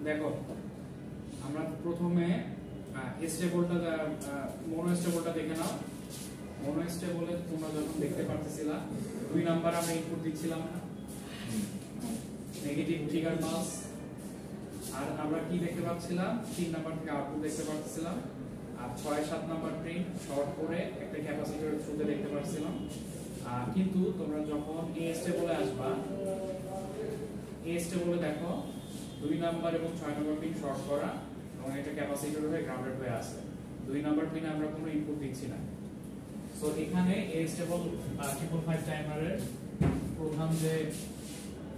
দেখো আমরা প্রথমে স্টেবলটা মনো স্টেবলটা দেখে নাও। মনো স্টেবলে তোমরা যখন দেখতে পারতেছিলা 2 নাম্বার আমরা ইনপুট দিচ্ছিলাম না, নেগেটিভ ট্রিগার পালস। আর আমরা কি দেখতে পাচ্ছিলাম 3 নাম্বার থেকে আউটপুট দেখতে পাচ্ছিলাম। আর 6 7 নাম্বার প্রিন্ট শর্ট করে একটা ক্যাপাসিটরের থ্রুতে দেখতে পাচ্ছিলাম। কিন্তু তোমরা যখন এ স্টেবলে আসবা, এ স্টেবলে দেখো 2 নাম্বার এবং 6 নাম্বার পিন শর্ট করা এবং এটা ক্যাপাসিটর হয়ে গ্রাউন্ডেড হয়ে আছে। 2 নাম্বার পিনে আমরা কোনো ইনপুট দিচ্ছি না। সো এখানে এ স্টেবল 555 টাইমারের প্রধান যে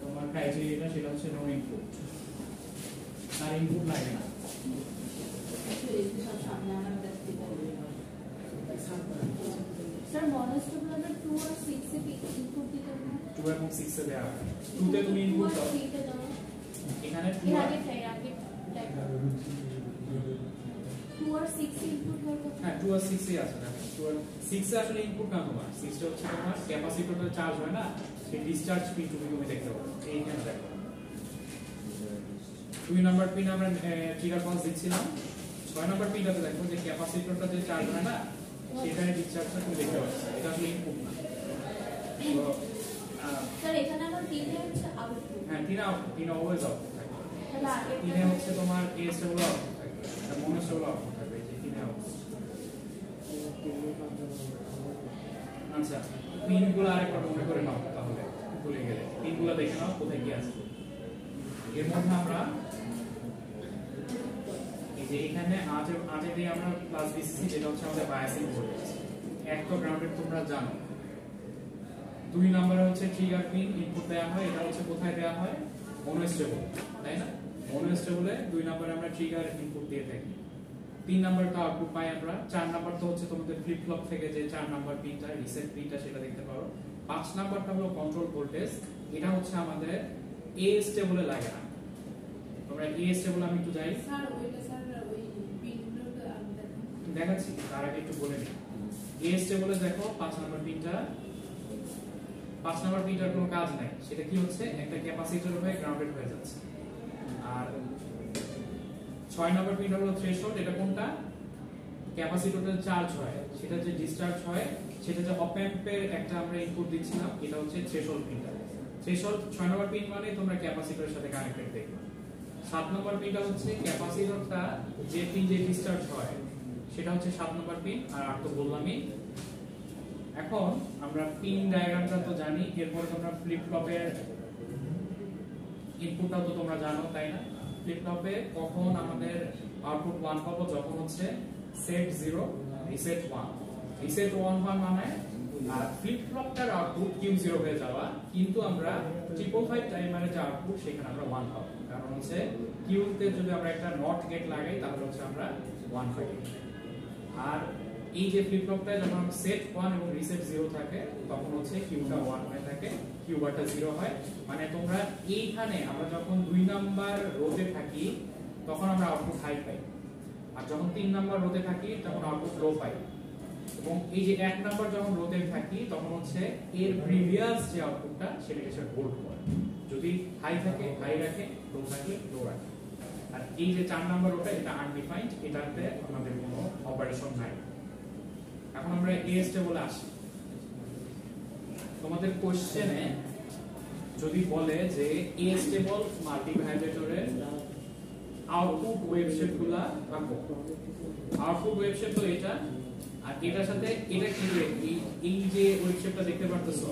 তোমার ক্রাইটেরিয়াটা সেটা হচ্ছে নো ইনপুট, তার ইনপুট লাগে না। স্যার মনোস্টেবলারে 2 আর 6 এ ইনপুট দিতে হবে। 2 এবং 6 এ দেওয়া হয়। 2 তে তুমি ইনপুট দাও, এখানে 2 আগে 2 আর 6 এ ইনপুট হয় কত? হ্যাঁ 2 আর 6 এ আছে না। 2 আর 6 এ আসলে ইনপুট না তোমার, 6 টা হচ্ছে তোমার ক্যাপাসিটরটা চার্জ হয় না, সেই ডিসচার্জ পিন তুমি দেখতে পারো। এইখানে দেখো 2 নাম্বার পিন আমরা ট্রিগার পালস দিচ্ছিলাম। 6 নাম্বার পিনটাতে দেখো যে ক্যাপাসিটরটা যে চার্জ হয় না, সেখানে ডিসচার্জটা তুমি দেখতে পাচ্ছ। এটা আসলে ইনপুট না। তো স্যার এখানে আমার 3 এ হচ্ছে আউটপুট। হ্যাঁ 3 আউটপুট, 3 অলওয়েজ আউটপুট থাকে। তাহলে আগে 3 এ হচ্ছে তোমার এ স্টেবল আউটপুট থাকে, এটা মনো স্টেবল আউটপুট থাকে, এই যে 3 এ আউটপুট। আচ্ছা পিনগুলো আরেকবার মনে করে নাও, তাহলে ভুলে গেলে পিনগুলো দেখে নাও কোথায় কি আছে। এর মধ্যে আমরা এই যে এখানে আজে দিয়ে আমরা প্লাস বিসিসি যেটা হচ্ছে আমাদের বায়াসিং ভোল্টেজ, এক তো গ্রাউন্ডেড তোমরা জানো। 2 নম্বরে হচ্ছে ট্রিগার পিন ইনপুট দেওয়া হয়, এটা হচ্ছে কোথায় দেওয়া হয় মনো স্টেবল, তাই না? মনো স্টেবলে 2 নম্বরে আমরা ট্রিগার ইনপুট দিয়ে থাকি। 3 নাম্বারটা আউটপুট পাই আমরা। 4 নাম্বার তো হচ্ছে তোমাদের ফ্লিপ ফ্লপ থেকে যে 4 নাম্বার পিনটা রিসেট পিনটা সেটা দেখতে পারো। 5 নাম্বারটা হলো কন্ট্রোল ভোল্টেজ, এটা হচ্ছে আমাদের এ স্টেবলে লাগে না। তোমরা এ স্টেবল আমি একটু যাই স্যার ওইটা স্যার ওই পিনগুলো দেখাচ্ছি, তার আগে একটু বলে নিই। এ স্টেবলে দেখো 5 নাম্বার পিনটা, 5 নাম্বার পিনটার কোনো কাজ নাই, সেটা কি হচ্ছে একটা ক্যাপাসিটর হয়ে গ্রাউন্ডেড হয়ে যাচ্ছে। আর 6 নাম্বার পিনটা হলো থ্রেশহোল্ড, এটা কোনটা ক্যাপাসিটরটা চার্জ হয়, সেটা যে ডিসচার্জ হয় সেটা যে অপ অ্যাম্পের একটা আমরা ইনপুট দিচ্ছিলাম, এটা হচ্ছে থ্রেশহোল্ড পিনটা। থ্রেশহোল্ড 6 নাম্বার পিন মানে তোমরা ক্যাপাসিটরের সাথে কানেক্টেড দেখবে। 7 নাম্বার পিনটা হচ্ছে ক্যাপাসিটরটা যে পিন যে ডিসচার্জ হয় সেটা হচ্ছে 7 নাম্বার পিন। আর 8 তো বললামই। এখন আমরা পিন ডায়াগ্রামটা তো জানি, এরপর তোমরা ফ্লিপ ফ্লপের ইনপুটটাও তো তোমরা জানো, তাই না? ফ্লিপ ফ্লপে কখন আমাদের আউটপুট 1 পাবো, যখন হচ্ছে সেট 0 রিসেট 1। রিসেট 1 মানে আর ফ্লিপ ফ্লপটার আউটপুট Q0 হয়ে যাওয়া, কিন্তু আমরা 555 টাইমারে যে আউটপুট সেখানে আমরা 1 পাবো, কারণ হচ্ছে Q তে যদি আমরা একটা নট গেট লাগাই তাহলে হচ্ছে আমরা 1 পাই। আর এই যে ফ্লিপ ফ্লপটা যখন সেট 1 এবং রিসেট 0 থাকে তখন হচ্ছে কিউটা 1 হয়ে থাকে, কিউ বারটা 0 হয়। মানে তোমরা এইখানে আমরা যখন 2 নাম্বার রোতে থাকি তখন আমরা আউটপুট হাই পাই, আর যখন 3 নাম্বার রোতে থাকি তখন আউটপুট লো পাই। এবং এই যে 1 নাম্বার যখন রোতে থাকি তখন হচ্ছে এর প্রিভিয়াস যে আউটপুটটা সেটাকে সে হোল্ড করে, যদি হাই থাকে হাই রাখে, লো থাকলে লো রাখে। আর এই যে 4 নাম্বার রোটা এটা আনডিফাইন্ড, এটাতে আমাদের কোনো অপারেশন নাই। এখন আমরা এ স্টেবলে আসি। তোমাদের কোশ্চেনে যদি বলে যে এ স্টেবল মাল্টিভাইব্রেটরের আউটপুট ওয়েভ শেপগুলা রাখো, আউটপুট ওয়েভ শেপ তো এটা, আর এটার সাথে এটা কি, এই যে ওয়েভ শেপটা দেখতে পারতেছো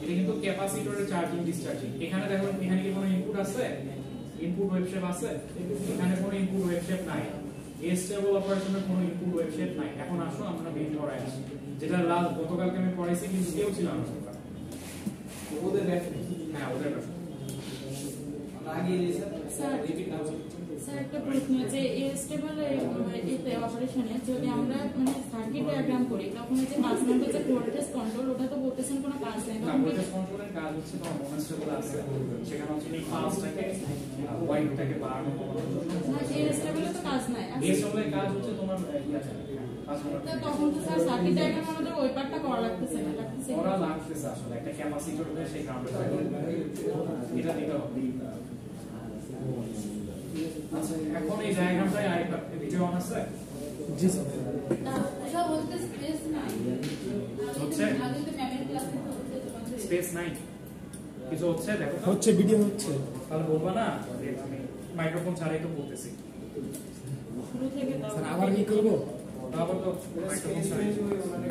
এটা কিন্তু ক্যাপাসিটরের চার্জিং ডিসচার্জিং। এখানে দেখো এখানে কি কোনো ইনপুট আছে, ইনপুট ওয়েভ শেপ আছে? এখানে কোনো ইনপুট ওয়েভ শেপ নাই, স্টেবল অপারেশনের কোনো ইনপুট ওয়েভ শেপ নাই। এখন আসো আমরা মেইন পড়ায় আসি, যেটা লাস্ট গতকালকে আমি পড়াইছি কিন্তু কেউ ছিল না ওদের রেফারেন্স। হ্যাঁ ওদের রেফারেন্স আগে স্যার স্যার একটা প্রশ্ন, যে স্টেবল এতে অপারেশনে যদি আমরা মানে সার্কিট ডায়াগ্রাম করি তখন যে 5 নম্বর যে ভোল্টেজ কন্ট্রোল, ওটা তো বলতেছেন কোনো কাজ নাই। না, ভোল্টেজ কন্ট্রোলের কাজ হচ্ছে তোমার মনোস্টেবল আছে, সেখানে হচ্ছে এই পালসটাকে ওয়াইডটাকে বাড়ানো কমানোর জন্য। না, স্টেবলে তো কাজ নাই। এই সময় কাজ হচ্ছে তোমার তখন তো স্যার সার্কিট ডায়াগ্রাম আমাদের ওই পার্টটা করা লাগতেছে না, করা লাগতেছে আসলে একটা ক্যাপাসিটর হয়ে সেই গ্রাউন্ডে এটা দিতে হবে। আচ্ছা এখন এই ডায়াগ্রামটাই আরেকবার ভিডিও অন আছে জি স্যার সব বলতে স্পেস নাই হচ্ছে আগে তো ম্যামের ক্লাসে বলতে স্পেস নাই কিছু হচ্ছে দেখো তো। হচ্ছে ভিডিও হচ্ছে তাহলে বলবা না যে আমি মাইক্রোফোন ছাড়াই তো বলতেছি শুরু থেকে দাও স্যার আবার কি করব তারপর তো মাইক্রোফোন ছাড়াই